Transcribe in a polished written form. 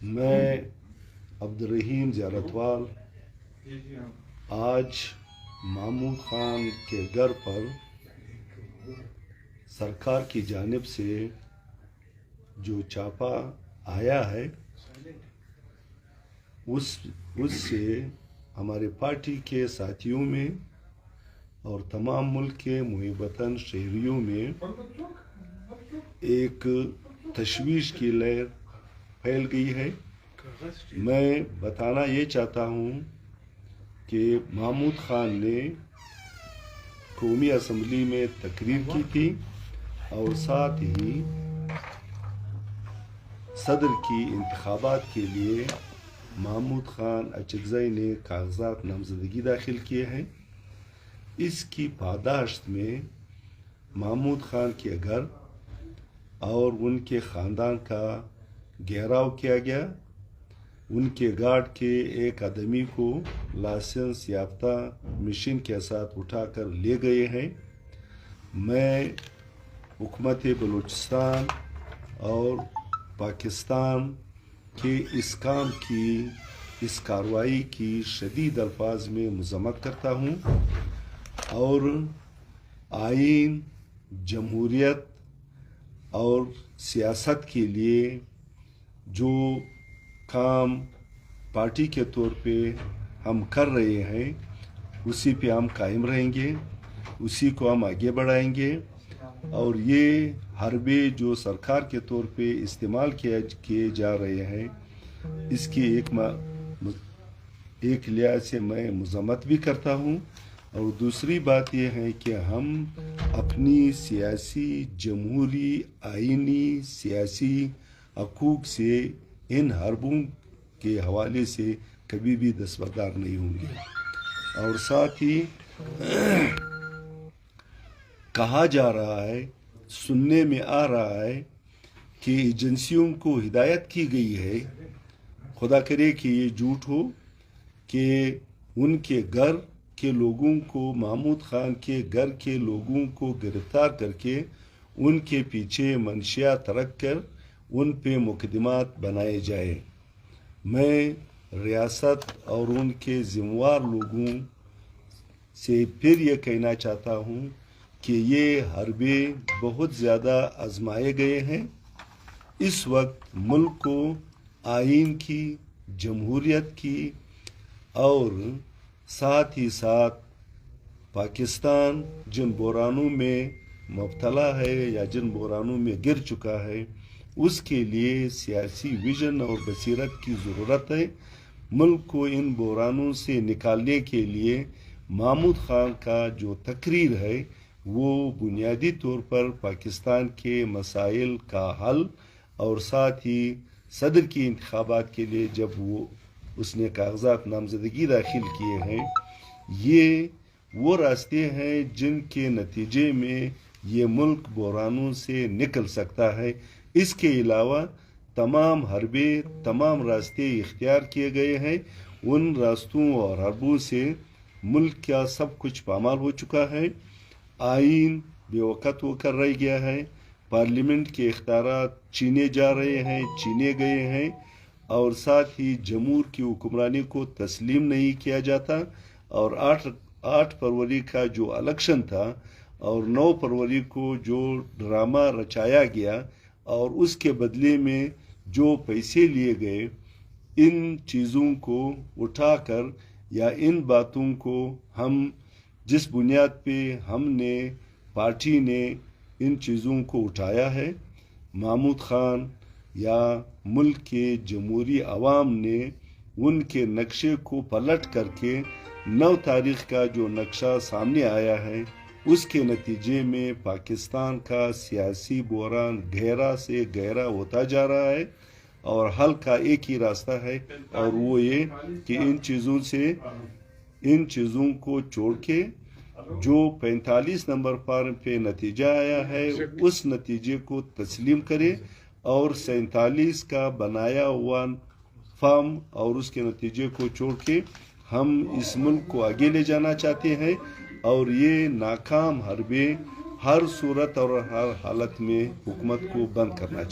میں عبدالرحیم زیارتوال آج محمود خان کے گھر پر سرکار کی جانب سے جو چھاپا آیا ہے اس سے ہمارے پارٹی کے ساتھیوں میں اور تمام ملک کے محب وطن شہریوں میں ایک تشویش کی لہر پھیل گئی ہے۔ میں بتانا یہ چاہتا ہوں کہ محمود خان نے قومی اسمبلی میں تقریر کی تھی اور ساتھ ہی صدر کی انتخابات کے لیے محمود خان اچکزئی نے کاغذات نامزدگی داخل کیے ہیں۔ اس کی پاداشت میں محمود خان کے گھر اور ان کے خاندان کا گھیراؤ کیا گیا۔ ان کے گارڈ کے ایک آدمی کو لائسنس یافتہ مشین کے ساتھ اٹھا کر لے گئے ہیں۔ میں حکومت بلوچستان اور پاکستان کے اس کارروائی کی شدید الفاظ میں مذمت کرتا ہوں اور آئین، جمہوریت اور سیاست کے لیے جو کام پارٹی کے طور پہ ہم کر رہے ہیں اسی پہ ہم قائم رہیں گے، اسی کو ہم آگے بڑھائیں گے۔ اور یہ حربے جو سرکار کے طور پہ استعمال کیے جا رہے ہیں اس کی ایک لحاظ سے میں مذمت بھی کرتا ہوں، اور دوسری بات یہ ہے کہ ہم اپنی سیاسی، جمہوری، آئینی، سیاسی حقوق سے ان حربوں کے حوالے سے کبھی بھی دستبردار نہیں ہوں گے۔ اور ساتھ ہی کہا جا رہا ہے، سننے میں آ رہا ہے کہ ایجنسیوں کو ہدایت کی گئی ہے، خدا کرے کہ یہ جھوٹ ہو، کہ ان کے گھر کے لوگوں کو، محمود خان کے گھر کے لوگوں کو گرفتار کر کے ان کے پیچھے منشیات رکھ کر ان پہ مقدمات بنائے جائے۔ میں ریاست اور ان کے ذمہ دار لوگوں سے پھر یہ کہنا چاہتا ہوں کہ یہ حربے بہت زیادہ آزمائے گئے ہیں۔ اس وقت ملک کو آئین کی، جمہوریت کی اور ساتھ ہی ساتھ پاکستان جن بحرانوں میں مبتلا ہے یا جن بحرانوں میں گر چکا ہے اس کے لیے سیاسی ویژن اور بصیرت کی ضرورت ہے۔ ملک کو ان بحرانوں سے نکالنے کے لیے محمود خان کا جو تقریر ہے وہ بنیادی طور پر پاکستان کے مسائل کا حل اور ساتھ ہی صدر کی انتخابات کے لیے جب اس نے کاغذات نامزدگی داخل کیے ہیں، یہ وہ راستے ہیں جن کے نتیجے میں یہ ملک بحرانوں سے نکل سکتا ہے۔ اس کے علاوہ تمام حربے، تمام راستے اختیار کیے گئے ہیں۔ ان راستوں اور حربوں سے ملک کا سب کچھ پامال ہو چکا ہے۔ آئین بے وقت ہو کر رہ گیا ہے، پارلیمنٹ کے اختیارات چھینے جا رہے ہیں، چھینے گئے ہیں، اور ساتھ ہی جمہور کی حکمرانی کو تسلیم نہیں کیا جاتا۔ اور 8 فروری کا جو الیکشن تھا اور 9 فروری کو جو ڈرامہ رچایا گیا اور اس کے بدلے میں جو پیسے لیے گئے، ان چیزوں کو اٹھا کر یا ان باتوں کو ہم جس بنیاد پہ ہم نے پارٹی نے ان چیزوں کو اٹھایا ہے، محمود خان یا ملک کے جمہوری عوام نے ان کے نقشے کو پلٹ کر کے 9 تاریخ کا جو نقشہ سامنے آیا ہے اس کے نتیجے میں پاکستان کا سیاسی بحران گہرا سے گہرا ہوتا جا رہا ہے، اور حل کا ایک ہی راستہ ہے اور وہ یہ کہ ان چیزوں کو چھوڑ کے جو 45 نمبر فارم پہ نتیجہ آیا ہے اس نتیجے کو تسلیم کرے، اور 47 کا بنایا ہوا فارم اور اس کے نتیجے کو چھوڑ کے ہم اس ملک کو آگے لے جانا چاہتے ہیں، اور یہ ناکام حربے ہر صورت اور ہر حالت میں حکومت کو بند کرنا چاہیے۔